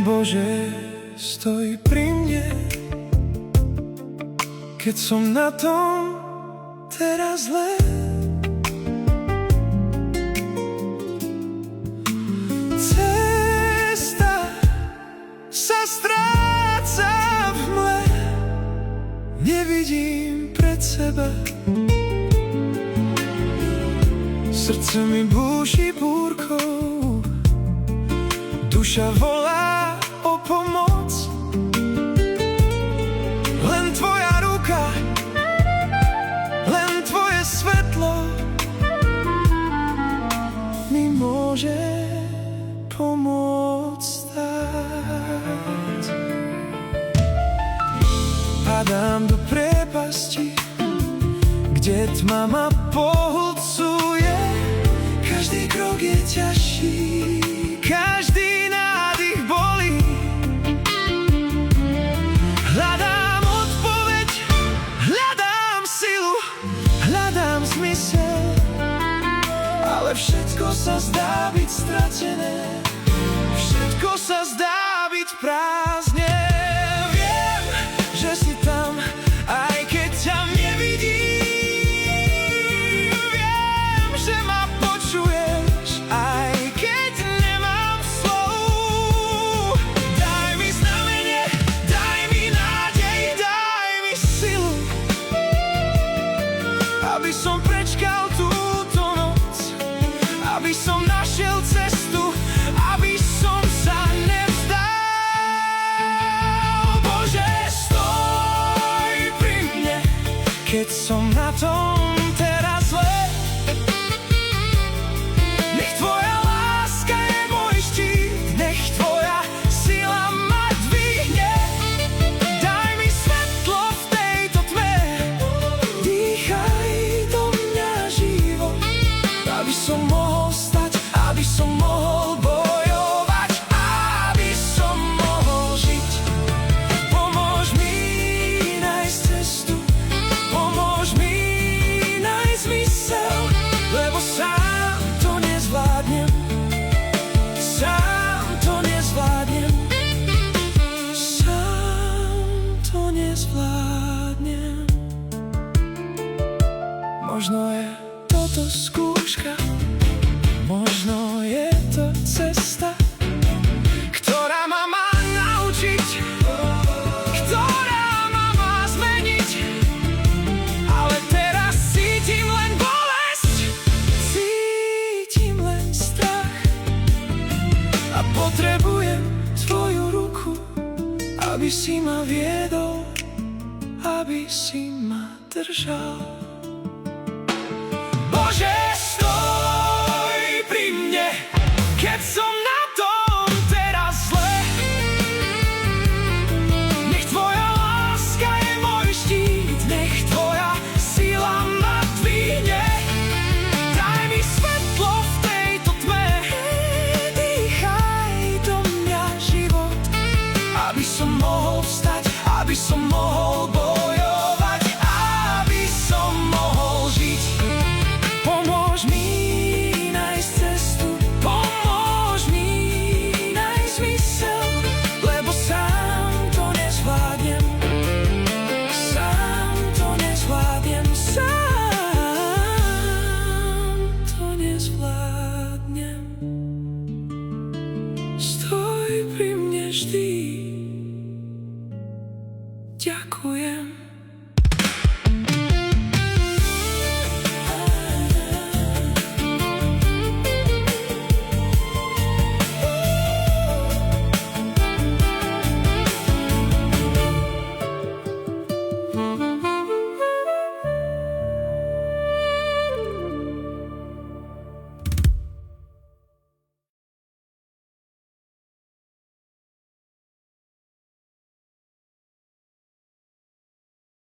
Bože, stoj pri mne, keď som na tom teraz zle. Cesta sa stráca v mle, nevidím pred seba. Srdce mi búši búrkou, duša volá o pomoc. Len tvoja ruka, len tvoje svetlo mi môže pomôcť stáť. Padám do priepasti, kde tma ma pohlcuje. Každý krok je ťažší, každý nádych bolí. Hľadám odpoveď, hľadám silu, hľadám zmysel, ale všetko sa zdá byť stratené, všetko sa zdá byť prázdne. Viem, že si tam, aj keď ťa nevidím. Viem, že ma počuješ, aj keď nemám slov. Daj mi znamenie, daj mi nádej, daj mi silu, aby som prečkal túto noc, aby som našiel cestu, aby som sa nevzdal. Bože, stoj pri mne, keď som na tom teraz zle. Nech tvoja láska je môj štít, nech tvoja sila ma dvihne. Daj mi svetlo v tejto tme, dýchaj do mňa život, aby som mohol stať, aby som mohol bojovať, aby som mohol žiť. Pomôž mi nájsť cestu, pomôž mi nájsť zmysel, lebo sám to nezvládnem, sám to nezvládnem, sám to nezvládnem. Možno je toto skúška, možno je to cesta, ktorá ma má naučiť, ktorá ma má zmeniť. Ale teraz cítim len bolesť, cítim len strach a potrebujem tvoju ruku, aby si ma viedol, aby si ma držal. Bože, stoj pri mne, keď som na tom teraz zle. Nech tvoja láska je môj štít, nech tvoja sila ma dvihne. Daj mi svetlo v tejto tme, dýchaj do mňa život, aby som mohol vstať, aby som mohol bojovať, aby som mohol žiť. Pomôž mi nájsť cestu, pomôž mi nájsť zmysel, lebo sám to nezvládnem, sám to nezvládnem, sám to nezvládnem. Stoj pri mne vždy. Ďakujem.